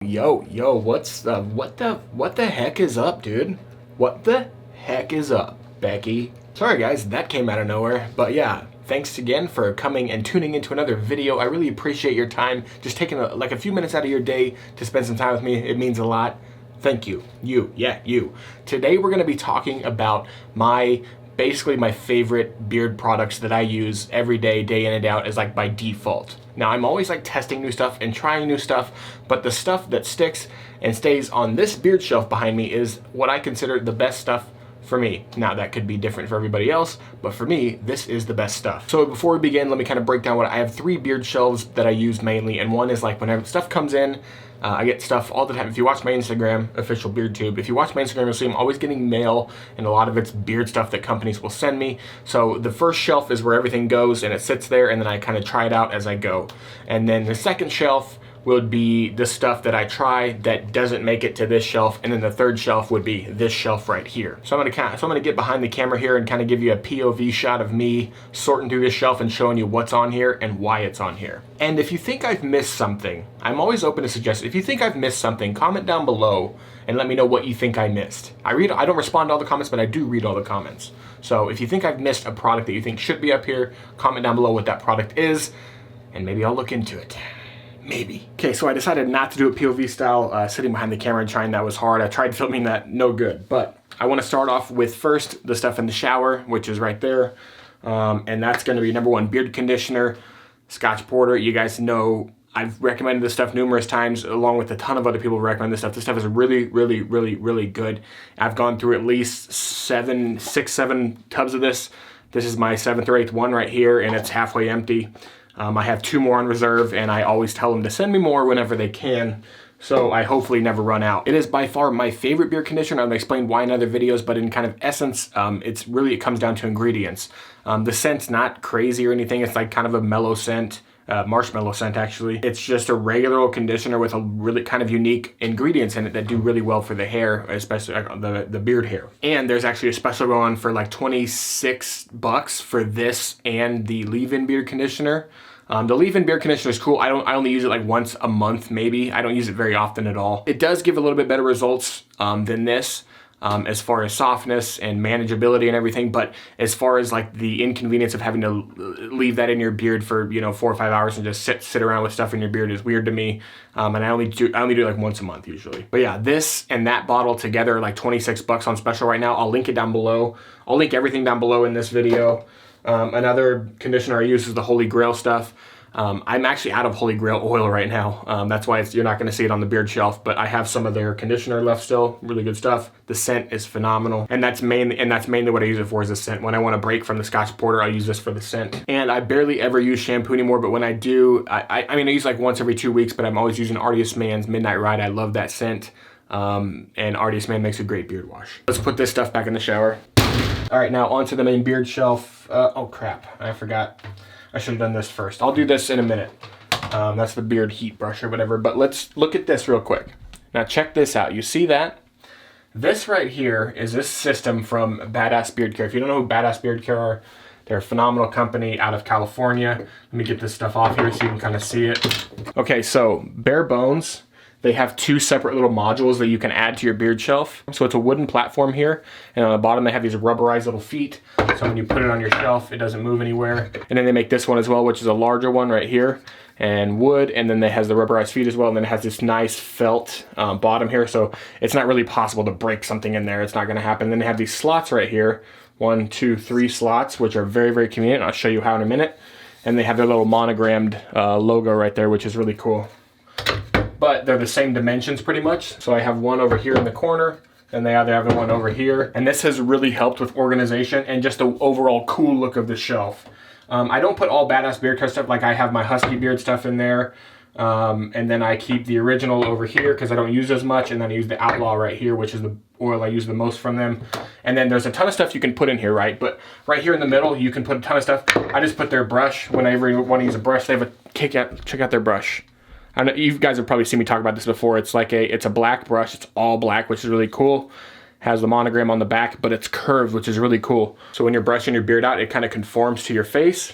Yo, what the heck is up, dude? What the heck is up, Becky? Sorry guys, that came out of nowhere, but yeah, thanks again for coming and tuning into another video. I really appreciate your time, just taking like a few minutes out of your day to spend some time with me. It means a lot. Thank you. You. Today we're gonna be talking about basically my favorite beard products that I use every day, day in and out, is like by default. Now I'm always like testing new stuff and trying new stuff, but the stuff that sticks and stays on this beard shelf behind me is what I consider the best stuff for me. Now that could be different for everybody else, but for me, this is the best stuff. So before we begin, let me kind of break down what I have. 3 beard shelves that I use mainly, and one is like whenever stuff comes in, I get stuff all the time. If you watch my Instagram, official BeardTube, if you watch my Instagram, you'll see I'm always getting mail, and a lot of it's beard stuff that companies will send me. So the first shelf is where everything goes, and it sits there, and then I kind of try it out as I go. And then the second shelf would be the stuff that I try that doesn't make it to this shelf, and then the third shelf would be this shelf right here. So I'm gonna get behind the camera here and kind of give you a POV shot of me sorting through this shelf and showing you what's on here and why it's on here. And if you think I've missed something, I'm always open to suggestions. If you think I've missed something, comment down below and let me know what you think I missed. I don't respond to all the comments, but I do read all the comments. So if you think I've missed a product that you think should be up here, comment down below what that product is, and maybe I'll look into it. Maybe. Okay, so I decided not to do it POV style, sitting behind the camera and trying. That was hard. I tried filming that, no good. But I want to start off with first the stuff in the shower, which is right there. And that's going to be number 1, beard conditioner, Scotch Porter. You guys know I've recommended this stuff numerous times, along with a ton of other people who recommend this stuff. This stuff is really good. I've gone through at least 6, 7 tubs of this. This is my 7th or 8th one right here, and it's halfway empty. I have 2 more on reserve, and I always tell them to send me more whenever they can, so I hopefully never run out. It is by far my favorite beard conditioner. I've explained why in other videos, but in kind of essence, it comes down to ingredients. The scent's not crazy or anything. It's like kind of a mellow scent, marshmallow scent actually. It's just a regular old conditioner with a really kind of unique ingredients in it that do really well for the hair, especially the beard hair. And there's actually a special going for like $26 for this and the leave-in beard conditioner. The leave-in beard conditioner is cool. I only use it like once a month maybe. I don't use it very often at all. It does give a little bit better results than this. As far as softness and manageability and everything, but as far as like the inconvenience of having to leave that in your beard for 4 or 5 hours and just sit around with stuff in your beard is weird to me. And I only do it like once a month usually. But yeah, this and that bottle together are like $26 on special right now. I'll link it down below. I'll link everything down below in this video. Another conditioner I use is the Holy Grail stuff. I'm actually out of Holy Grail oil right now. That's why you're not going to see it on the beard shelf, but I have some of their conditioner left still. Really good stuff. The scent is phenomenal, and that's mainly what I use it for, is the scent. When I want to break from the Scotch Porter, I use this for the scent. And I barely ever use shampoo anymore, but when I do, I use like once every 2 weeks, but I'm always using Artius Man's Midnight Ride. I love that scent, and Artius Man makes a great beard wash. Let's put this stuff back in the shower. All right, now onto the main beard shelf. Oh crap, I forgot. I should have done this first. I'll do this in a minute. That's the beard heat brush or whatever, but let's look at this real quick. Now check this out. You see that? This right here is this system from Badass Beard Care. If you don't know who Badass Beard Care are, they're a phenomenal company out of California. Let me get this stuff off here so you can kind of see it. Okay, so bare bones. They have 2 separate little modules that you can add to your beard shelf. So it's a wooden platform here, and on the bottom they have these rubberized little feet. So when you put it on your shelf, it doesn't move anywhere. And then they make this one as well, which is a larger one right here, and wood, and then it has the rubberized feet as well, and then it has this nice felt bottom here, so it's not really possible to break something in there. It's not gonna happen. Then they have these slots right here, 1, 2, 3 slots, which are very convenient. I'll show you how in a minute. And they have their little monogrammed logo right there, which is really cool. But they're the same dimensions pretty much. So I have one over here in the corner, and they have the one over here. And this has really helped with organization and just the overall cool look of the shelf. I don't put all Badass Beard Care stuff, like I have my Husky Beard stuff in there. And then I keep the original over here because I don't use as much, and then I use the Outlaw right here, which is the oil I use the most from them. And then there's a ton of stuff you can put in here, right? But right here in the middle, you can put a ton of stuff. I just put their brush. Whenever you want to use a brush, they have check out their brush. I know you guys have probably seen me talk about this before. It's a black brush. It's all black, which is really cool. Has the monogram on the back, but it's curved, which is really cool. So when you're brushing your beard out, it kind of conforms to your face.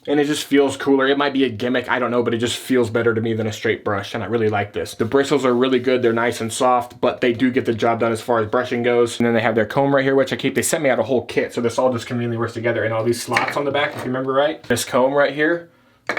and it just feels cooler. It might be a gimmick, I don't know, but it just feels better to me than a straight brush, and I really like this. The bristles are really good. They're nice and soft, but they do get the job done as far as brushing goes. And then they have their comb right here, which I keep. They sent me out a whole kit, so this all just conveniently works together. And all these slots on the back, if you remember right, this comb right here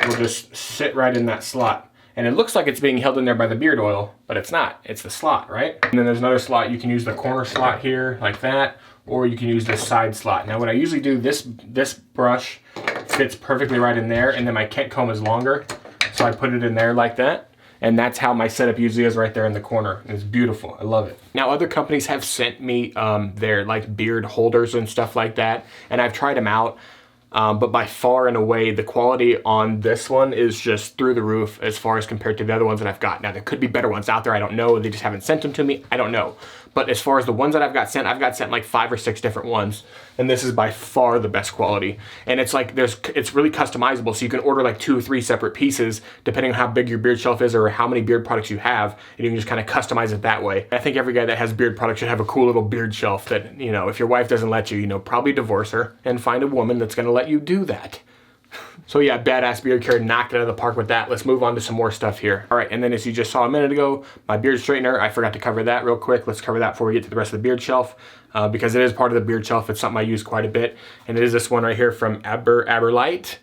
will just sit right in that slot. And it looks like it's being held in there by the beard oil, but it's not. It's the slot, right? And then there's another slot. You can use the corner slot here like that, or you can use this side slot. Now what I usually do, this brush fits perfectly right in there, and then my Kent comb is longer, so I put it in there like that. And that's how my setup usually is, right there in the corner. It's beautiful, I love it. Now other companies have sent me their like beard holders and stuff like that, and I've tried them out. But by far and away, the quality on this one is just through the roof as far as compared to the other ones that I've got. Now, there could be better ones out there. I don't know. They just haven't sent them to me. I don't know. But as far as the ones that I've got sent like 5 or 6 different ones. And this is by far the best quality. And it's like, it's really customizable. So you can order like 2 or 3 separate pieces, depending on how big your beard shelf is or how many beard products you have. And you can just kind of customize it that way. I think every guy that has beard products should have a cool little beard shelf that, you know, if your wife doesn't let you, you know, probably divorce her and find a woman that's going to let you do that. So yeah, Badass Beard Care knocked it out of the park with that. Let's move on to some more stuff here. All right, and then as you just saw a minute ago, my beard straightener, I forgot to cover that real quick. Let's cover that before we get to the rest of the beard shelf, because it is part of the beard shelf. It's something I use quite a bit, and it is this one right here from AberLite.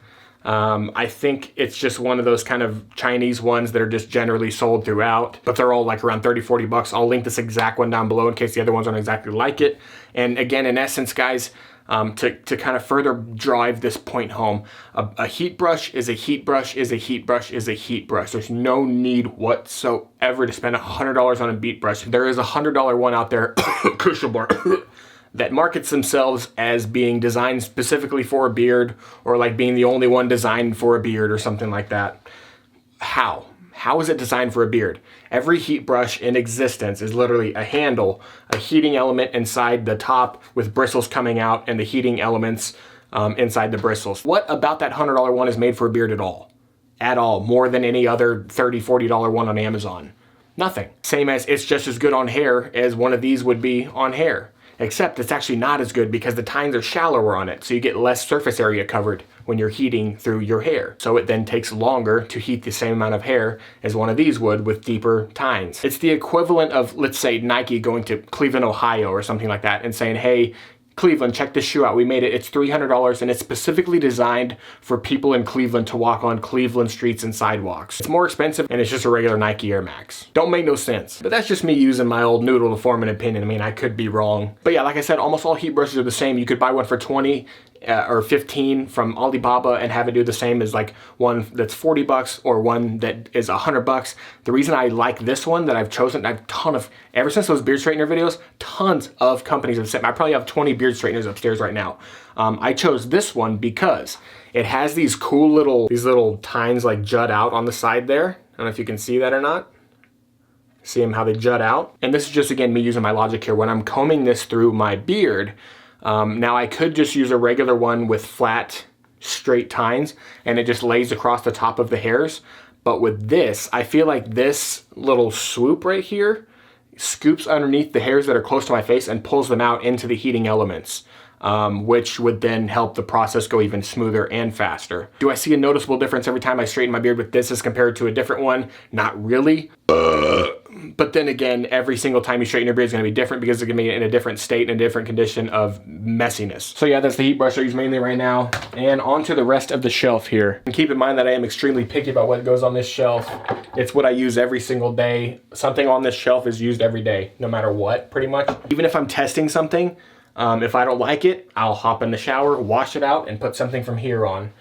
I think it's just one of those kind of Chinese ones that are just generally sold throughout, but they're all like around 30, 40 bucks. I'll link this exact one down below in case the other ones aren't exactly like it. And again, in essence, guys, to kind of further drive this point home, a heat brush is a heat brush is a heat brush is a heat brush. There's no need whatsoever to spend $100 on a beat brush. There is a $100 one out there, Kuschelbar, that markets themselves as being designed specifically for a beard, or like being the only one designed for a beard or something like that. How? How is it designed for a beard? Every heat brush in existence is literally a handle, a heating element inside the top with bristles coming out, and the heating elements inside the bristles. What about that $100 one is made for a beard at all? At all, more than any other $30, $40 one on Amazon? Nothing. Same as it's just as good on hair as one of these would be on hair. Except it's actually not as good because the tines are shallower on it, so you get less surface area covered when you're heating through your hair. So it then takes longer to heat the same amount of hair as one of these would with deeper tines. It's the equivalent of, let's say, Nike going to Cleveland, Ohio or something like that and saying, hey, Cleveland, check this shoe out. We made it. It's $300, and it's specifically designed for people in Cleveland to walk on Cleveland streets and sidewalks. It's more expensive, and it's just a regular Nike Air Max. Don't make no sense. But that's just me using my old noodle to form an opinion. I mean, I could be wrong. But yeah, like I said, almost all heat brushes are the same. You could buy one for 20 or 15 from Alibaba and have it do the same as like one that's 40 bucks or one that is 100 bucks. The reason I like this one that I've chosen, I've ever since those beard straightener videos, tons of companies have sent me. I probably have 20 beard straighteners upstairs right now. I chose this one because it has these cool little tines like jut out on the side there. I don't know if you can see that or not. See them how they jut out? And this is just, again, me using my logic here. When I'm combing this through my beard, now I could just use a regular one with flat, straight tines, and it just lays across the top of the hairs. But with this, I feel like this little swoop right here scoops underneath the hairs that are close to my face and pulls them out into the heating elements, which would then help the process go even smoother and faster. Do I see a noticeable difference every time I straighten my beard with this as compared to a different one? Not really. But then again, every single time you straighten your beard is going to be different because it's going to be in a different state and a different condition of messiness. So yeah, that's the heat brush I use mainly right now. And on to the rest of the shelf here. And keep in mind that I am extremely picky about what goes on this shelf. It's what I use every single day. Something on this shelf is used every day, no matter what, pretty much. Even if I'm testing something, if I don't like it, I'll hop in the shower, wash it out, and put something from here on.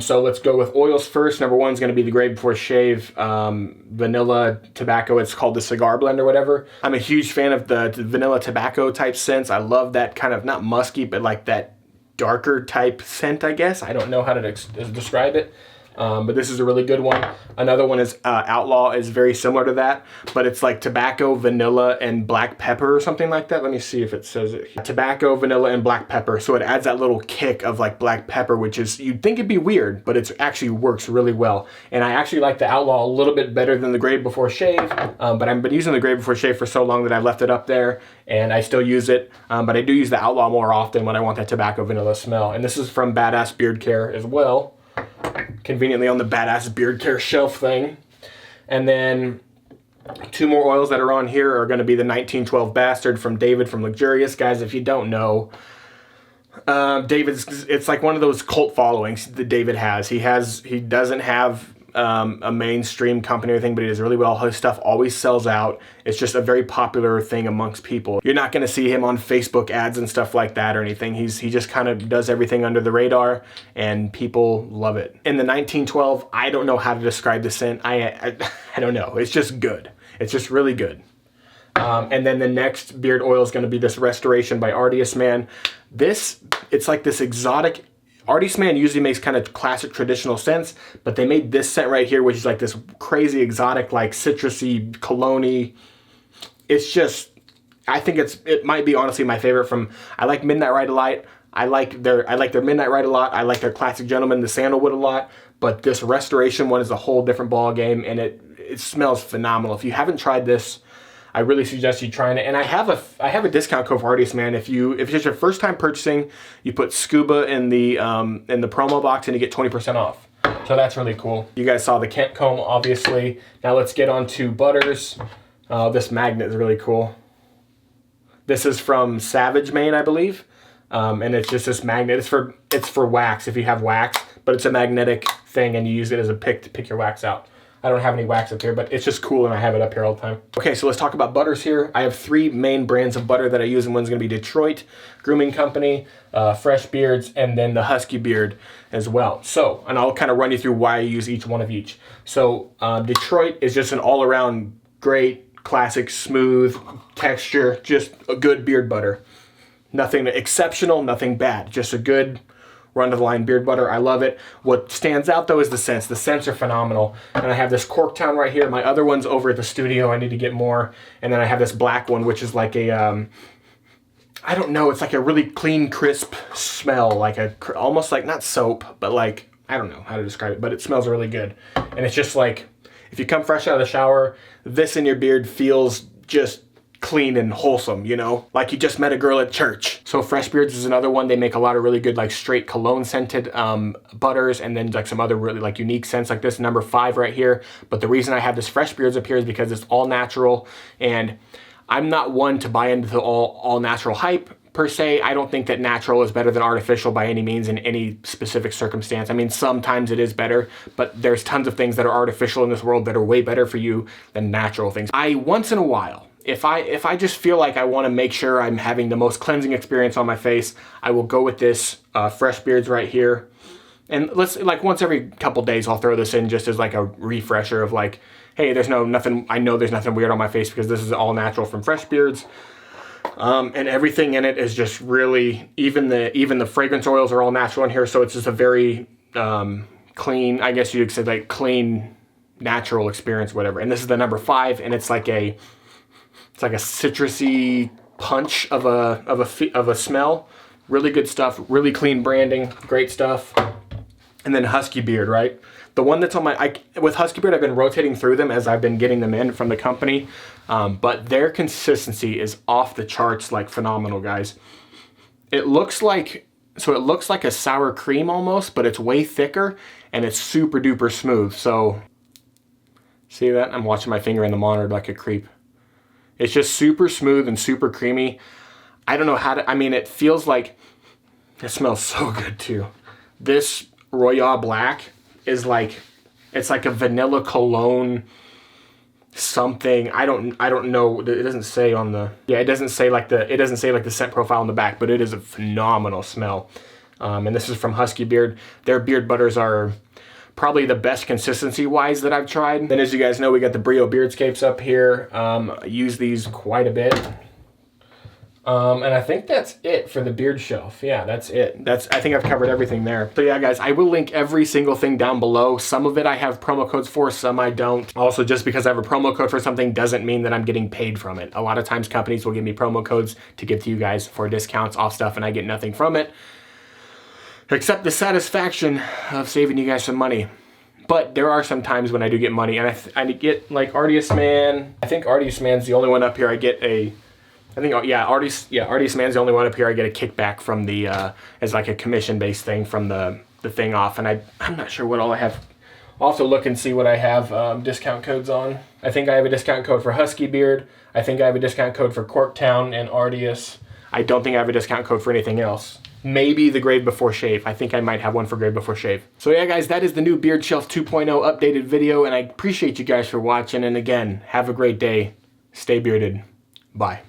So let's go with oils first. Number one is going to be the Grade Before Shave vanilla tobacco. It's called the cigar blend or whatever. I'm a huge fan of the vanilla tobacco type scents. I love that kind of, not musky, but like that darker type scent, I guess. I don't know how to describe it. But this is a really good one. Another one is Outlaw, is very similar to that, but it's like tobacco, vanilla, and black pepper or something like that. Let me see if it says it here. Tobacco, vanilla, and black pepper. So it adds that little kick of like black pepper, which is, you'd think it'd be weird, but it actually works really well. And I actually like the Outlaw a little bit better than the Grade Before Shave, but I've been using the Grade Before Shave for so long that I left it up there, and I still use it. But I do use the Outlaw more often when I want that tobacco vanilla smell. And this is from Badass Beard Care as well. conveniently on the badass beard care shelf thing. And then 2 more oils that are on here are going to be the 1912 Bastard from David from Luxurious. Guys, if you don't know, it's like one of those cult followings that David has. He doesn't have a mainstream company or anything, but he does really well. His stuff always sells out. It's just a very popular thing amongst people. You're not going to see him on Facebook ads and stuff like that or anything. He just kind of does everything under the radar, and people love it. In the 1912, I don't know how to describe the scent. I don't know. It's just good. It's just really good. And then the next beard oil is going to be this Restoration by Artius Man. It's like this exotic. Artius Man usually makes kind of classic traditional scents, but they made this scent right here, which is like this crazy exotic, like citrusy, cologne-y. It's just, I think it might be honestly my favorite from, I like Midnight Ride a lot. I like their Midnight Ride a lot. I like their Classic Gentleman, the Sandalwood a lot, but this Restoration one is a whole different ball game, and it smells phenomenal. If you haven't tried this, I really suggest you trying it. And I have a discount code for Artius Man. If it's your first time purchasing, you put Scuba in the promo box and you get 20% off. So that's really cool. You guys saw the Kent comb, obviously. Now let's get on to butters. This magnet is really cool. This is from Savage Mane, I believe. And it's just this magnet. It's for wax if you have wax, but it's a magnetic thing and you use it as a pick to pick your wax out. I don't have any wax up here, but it's just cool and I have it up here all the time. Okay, so let's talk about butters here. I have 3 main brands of butter that I use, and one's gonna be Detroit Grooming Company, Fresh Beards, and then the Husky Beard as well. So, and I'll kind of run you through why I use each one of each. So, Detroit is just an all-around great, classic, smooth texture, just a good beard butter. Nothing exceptional, nothing bad, just a good run-of-the-line beard butter. I love it. What stands out though is the scents. The scents are phenomenal. And I have this Corktown right here. My other one's over at the studio. I need to get more. And then I have this black one, which is like a, I don't know, it's like a really clean, crisp smell, like almost like, not soap, but like, I don't know how to describe it, but it smells really good. And it's just like, if you come fresh out of the shower, this in your beard feels just clean and wholesome, you know, like you just met a girl at church. So Fresh Beards is another one. They make a lot of really good like straight cologne scented butters, and then like some other really like unique scents like this number 5 right here. But the reason I have this Fresh Beards up here is because it's all natural, and I'm not one to buy into the all natural hype per se. I don't think that natural is better than artificial by any means in any specific circumstance. I mean, sometimes it is better, but there's tons of things that are artificial in this world that are way better for you than natural things. Once in a while, if I just feel like I want to make sure I'm having the most cleansing experience on my face, I will go with this Fresh Beards right here. And once every couple days, I'll throw this in just as like a refresher of like, hey, I know there's nothing weird on my face because this is all natural from Fresh Beards. And everything in it is just really, even the fragrance oils are all natural in here. So it's just a very clean, I guess you could say like clean, natural experience, whatever. And this is the number 5, and it's like a citrusy punch of a smell. Really good stuff, really clean branding, great stuff. And then Husky Beard, right? The one that's on with Husky Beard, I've been rotating through them as I've been getting them in from the company. But their consistency is off the charts, like phenomenal, guys. It looks like a sour cream almost, but it's way thicker and it's super duper smooth. So, see that? I'm watching my finger in the monitor like a creep. It's just super smooth and super creamy. I don't know how to, it feels like, it smells so good too. This Royale Black is like, it's like a vanilla cologne something. I don't know. It doesn't say on the, it doesn't say like the scent profile on the back, but it is a phenomenal smell. And this is from Husky Beard. Their beard butters are probably the best consistency-wise that I've tried. Then as you guys know, we got the Brio Beardscapes up here. I use these quite a bit. And I think that's it for the beard shelf. Yeah, that's it. I think I've covered everything there. So yeah, guys, I will link every single thing down below. Some of it I have promo codes for, some I don't. Also, just because I have a promo code for something doesn't mean that I'm getting paid from it. A lot of times companies will give me promo codes to give to you guys for discounts off stuff, and I get nothing from it, except the satisfaction of saving you guys some money. But there are some times when I do get money, and I get like Artius Man. I think Artius Man's the only one up here I get Artius Man's the only one up here I get a kickback from the, as like a commission-based thing from the the thing off, and I'm not sure what all I have. I'll have to look and see what I have discount codes on. I think I have a discount code for Husky Beard. I think I have a discount code for Corktown and Ardius. I don't think I have a discount code for anything else. Maybe the Grade Before Shave. I think I might have one for Grade Before Shave. So yeah, guys, that is the new Beard Shelf 2.0 updated video, and I appreciate you guys for watching. And again, have a great day. Stay bearded. Bye.